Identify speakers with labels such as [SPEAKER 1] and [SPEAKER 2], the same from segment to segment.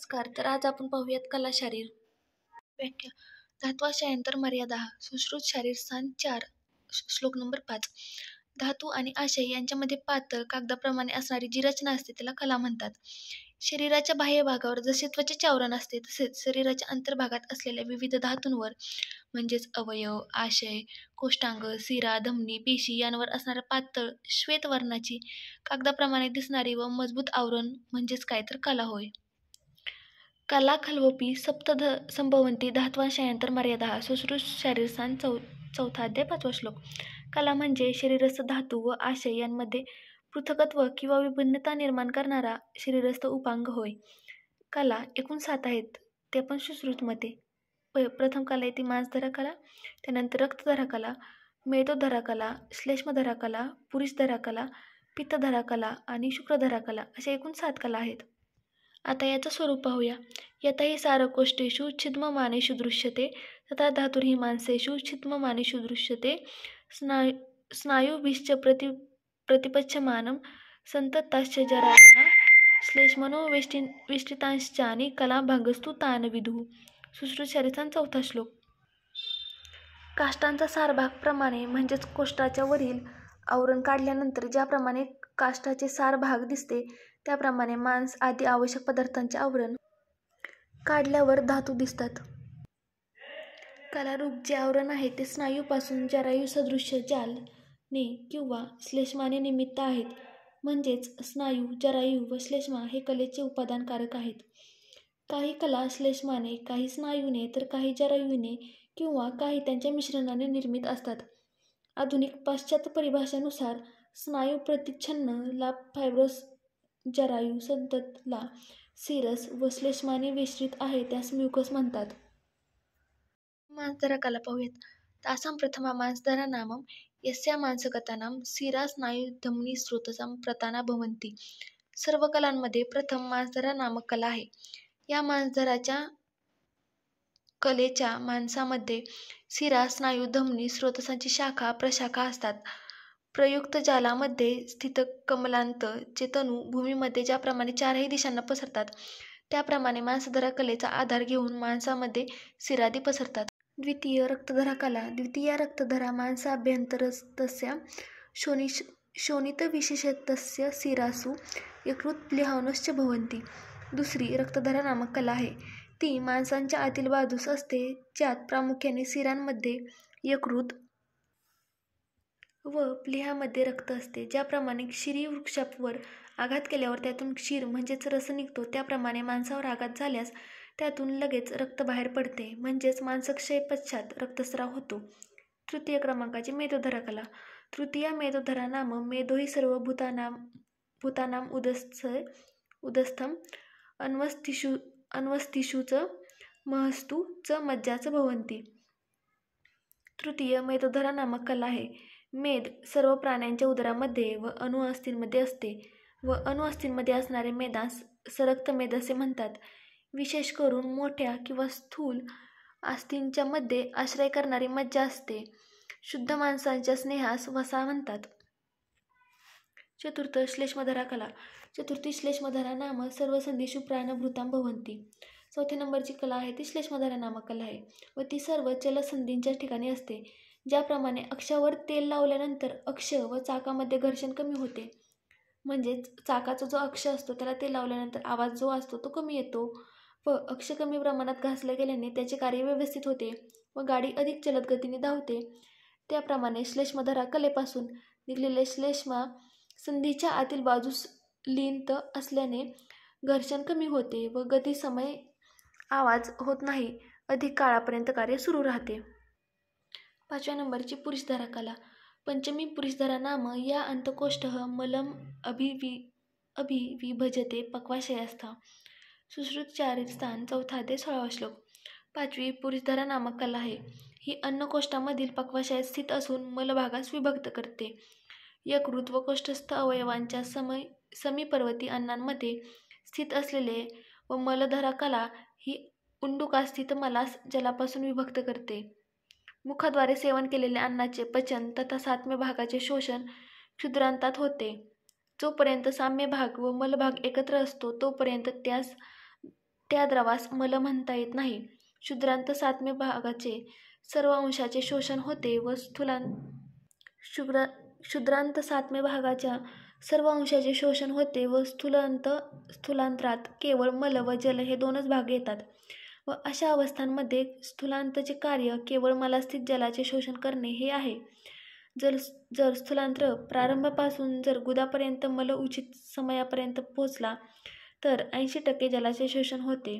[SPEAKER 1] नमस्कार. तर आज आपण पाहूयात कला शरीर. व्याख्या. धात्वाशयांतर मर्यादा. सुश्रुत शरीर स्थान 4. श्लोक नंबर 5. धातू आणि आशय यांच्यामध्ये पातळ कागदाप्रमाणे असणारी जी रचना असते त्याला कला म्हणतात. शरीराच्या बाह्य भागावर जसे त्वचेचे आवरण असते तसेच शरीराच्या अंतर्भागात असलेल्या विविध धातूंवर म्हणजेच अवयव, आशय, कोष्टांग, सिरा, धमनी, पेशी यांवर असणाऱ्या पातळ श्वेत वर्णाची कागदाप्रमाणे दिसणारी व मजबूत आवरण म्हणजेच काय तर कला होय. कला खल्वपी सप्तध संभवंती धात्वांशयांतर मर्यादा. सुश्रुत शरीरस्थान 4 अध्याय 5 श्लोक. कला म्हणजे शरीरस्थ धातू व आशय यांमध्ये पृथकत्व किंवा विभिन्नता निर्माण करणारा शरीरस्थ उपांग होय. कला एकूण 7 आहेत, ते पण सुश्रुतमध्ये. प्रथम कला येते मांसधरा कला, त्यानंतर रक्तधरा कला, मेदोधरा कला, श्लेष्मधरा कला, पुरीषधरा कला, पित्तधरा कला आणि शुक्रधरा कला अशा एकूण 7 कला आहेत. आता याचं स्वरूप पाहूया. यतहि सारकोष्ठेषु छिद्ममानेषु दृश्यते तथा धातुर्हि मांसेषु छिद्ममानेषु दृश्यते. स्नायुभिश्च प्रतिपच्छमानं संतताश्च जराः श्लेष्मनो वेष्टितांश्चानि कलाभागस्तु तान विदुः. सुश्रुत शरीरस्थान 4 श्लोक. काष्टांचा सारभाग प्रमाणे म्हणजेच कोष्टाच्या वरील आवरण काढल्यानंतर ज्याप्रमाणे काष्टाचे सार भाग दिसते त्याप्रमाणे मांस आदी आवश्यक पदार्थांचे आवरण काढल्यावर धातू दिसतात. कलारूप जे आवरण आहे ते स्नायूपासून जरायू सदृश्य जालने किंवा श्लेष्माने निमित्त आहेत. म्हणजेच स्नायू, जरायू व श्लेष्मा हे कलेचे उपादानकारक आहेत. काही कला श्लेष्माने, काही स्नायूने तर काही जरायूने किंवा काही त्यांच्या मिश्रणाने निर्मित असतात. आधुनिक पाश्चात्य परिभाषानुसार स्नायू प्रतिच्छन्न ला फायब्रस, जरायू संतत ला सिरस व श्लेष्माने वेष्टित आहे त्यास म्युकस म्हणतात. मांसधरा कला पाहूयात. तासां प्रथमा मांसधरा नामं यस्या मांसगतानां सिरा स्नायू धमनी स्रोतसां प्रताना भवन्ति. सर्व कलांमध्ये प्रथम मांसधरा नामक कला आहे. या मांसधराच्या कलेच्या मांसामध्ये सिरा, स्नायू, धमनी, स्रोतसांची शाखा, प्रशाखा असतात. प्रयुक्त जालामध्ये स्थित कमलांत चे तनू भूमीमध्ये ज्याप्रमाणे चारही दिशांना पसरतात त्याप्रमाणे मांसधरा कलेचा आधार घेऊन मांसामध्ये सिरादी पसरतात. द्वितीय रक्तधरा कला. द्वितीया रक्तधरा मांसाभ्यन्तरस्थस्य शोणितविशेषतस्य सिरासु यकृत प्लीहांश्च भवन्ति. दुसरी रक्तधरा नामक कला आहे. ती मांसाच्या आतील बाजूस असते, ज्यात प्रामुख्याने सिरांमध्ये यकृत व प्लीहामध्ये रक्त असते. ज्याप्रमाणे क्षीरी वृक्षावर आघात केल्यावर त्यातून क्षीर म्हणजेच रस निघतो, त्याप्रमाणे मांसावर आघात झाल्यास त्यातून लगेच रक्त बाहेर पडते, म्हणजेच मांसक्षय पश्चात रक्तस्राव होतो. तृतीय क्रमांकाची मेदोधरा कला. तृतीया मेदोधरा नाम मेदो हि सर्व भूतानां उदस्थं अन्वस्तिषु च महस्तु च मज्जा च भवन्ति. तृतीय मेदोधरा नामक कला आहे. मेद सर्व प्राण्यांच्या उदरामध्ये व अणुअस्थींमध्ये असते व अणुअस्थींमध्ये असणारे मेदांस सरक्त मेद असे म्हणतात. विशेष करून मोठ्या किंवा स्थूल अस्थींच्या मध्ये आश्रय करणारी मज्जा असते. शुद्ध मांसाच्या स्नेहास वसा म्हणतात. चतुर्थ श्लेष्मधरा कला. चतुर्थी श्लेष्मधरा नाम सर्व संधीषु प्राणभृतां भवन्ति. 4थ्या नंबरची कला आहे ती श्लेष्मधरा नामक कला आहे व ती सर्व चलसंधींच्या ठिकाणी असते. ज्याप्रमाणे अक्षावर तेल लावल्यानंतर अक्ष व चाकामध्ये घर्षण कमी होते, म्हणजेच चाकाचा जो अक्ष असतो त्याला तेल लावल्यानंतर आवाज जो असतो तो कमी येतो व अक्ष कमी प्रमाणात घासला गेल्याने त्याचे कार्य व्यवस्थित होते व गाडी अधिक जलद गतीने धावते. त्याप्रमाणे श्लेष्मधरा कलेपासून निघलेले श्लेष्मा संधीच्या आतील बाजूस लीन असल्याने घर्षण कमी होते व गती समय आवाज होत नाही, अधिक काळापर्यंत कार्य सुरू राहते. 5व्या नंबरची पुरीषधरा कला. पंचमी पुरीषधरा नाम या अंतकोष्ठः मलम अभिविभजते पक्वाशयस्था. सुश्रुत शरीरस्थान 4 अध्याय 16 श्लोक. 5वी पुरीषधरा नामक कला आहे. ही अन्नकोष्ठामधील पक्वाशयात स्थित असून मलभागास विभक्त करते. यकृत व कोष्ठस्थ अवयवांच्या समीपवर्ती अन्नांमध्ये स्थित असलेले व मलधरा कला ही उंडुकास्थित मलास जलापासून विभक्त करते. मुखाद्वारे सेवन केलेल्या अन्नाचे पचन तथा सात्म्य भागाचे शोषण क्षुद्रांतात होते. जोपर्यंत साम्य भाग व मलभाग एकत्र असतो तोपर्यंत त्यास त्या द्रवास मल म्हणता येत नाही. क्षुद्रांत सातमे भागाचे सर्व अंशाचे शोषण होते व क्षुद्रांत सातमे भागाच्या सर्व अंशाचे शोषण होते व स्थूलांतरात केवळ मल व जल हे दोनच भाग येतात व अशा अवस्थांमध्ये स्थूलांतचे कार्य केवळ मलास्थित जलाचे शोषण करणे हे आहे. जर स्थूलांत्र प्रारंभापासून जर गुदापर्यंत मल उचित समयापर्यंत पोहोचला तर 80% जलाचे शोषण होते.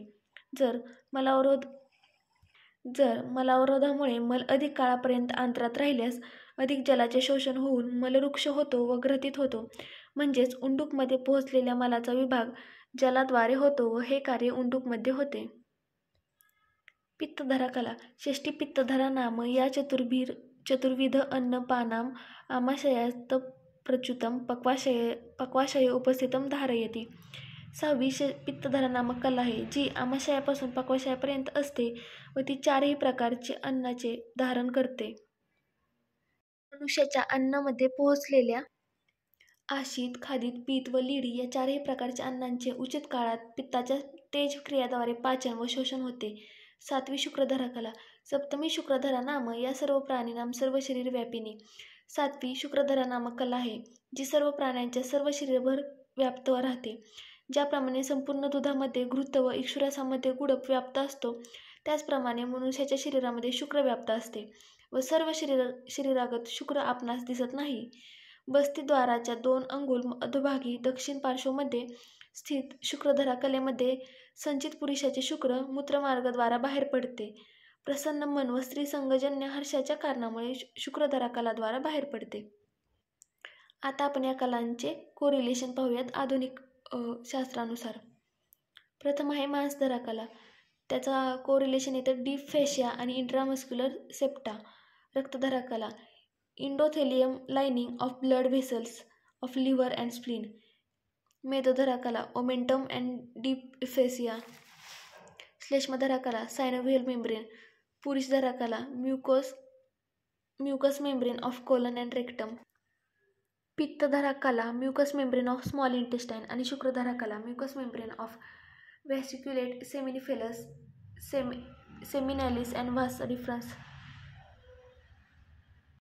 [SPEAKER 1] जर मलावरोधामुळे मल अधिक काळापर्यंत आंतरात राहिल्यास अधिक जलाचे शोषण होऊन मलवृक्ष होतो व ग्रथित होतो. म्हणजेच उंडूकमध्ये पोहोचलेल्या मलाचा विभाग जलाद्वारे होतो व हे कार्य उंडूकमध्ये होते. पित्तधरा कला. षष्ठी पित्तधरा नाम या चतुर्विध अन्नपानाम आमाशयास्त प्रच्युतम पक्वाशये उपस्थितम धारयति. 6वी पित्तधरा नामक कला आहे जी आमाशयापासून पक्वाशयापर्यंत असते व ती चारही प्रकारचे अन्नाचे धारण करते. मनुष्याच्या अन्नामध्ये पोहोचलेल्या आशीत, खादीत, पीत व लीढी या चारही प्रकारच्या अन्नांचे उचित काळात पित्ताच्या तेज क्रियाद्वारे पाचन व शोषण होते. 7वी शुक्रधरा कला. सप्तमी शुक्रधरा नाम या सर्व प्राणीनाम सर्व शरीर व्यापिनी. 7वी शुक्रधरा नामक कला आहे जी सर्व प्राण्यांच्या सर्व शरीरभर व्याप्त राहते. ज्याप्रमाणे संपूर्ण दुधामध्ये घृत व इक्षुरसामध्ये गुडप व्याप्त असतो त्याचप्रमाणे मनुष्याच्या शरीरामध्ये शुक्र व्याप्त असते व सर्व शरीरागत शुक्र आपणास दिसत नाही. बस्तीद्वाराच्या 2 अंगुल अधोभागी दक्षिण पार्श्वमध्ये स्थित शुक्रधरा कलेमध्ये संचित पुरुषाचे शुक्र मूत्रमार्गद्वारा बाहेर पडते. प्रसन्न मन व स्त्रीसंगजन्य हर्षाच्या कारणामुळे शुक्रधरा कलाद्वारा बाहेर पडते. आता आपण या कलांचे कोरिलेशन पाहूयात आधुनिक शास्त्रानुसार. प्रथम आहे मांसधरा कला. त्याचा कोरिलेशन येतं डीप फेशिया आणि इंट्रामस्क्युलर सेप्टा. रक्तधरा कला. Endothelium lining of blood vessels of liver and spleen. मेदोधरा कला. Omentum and deep fascia. श्लेष्मधरा कला. Synovial membrane. पुरुषधरा कला. Mucous membrane of colon and rectum. पित्तधरा कला. Mucous membrane of small intestine. आणि शुक्रधरा कला. Mucous membrane of vesiculae seminiferous seminalis and vas difference.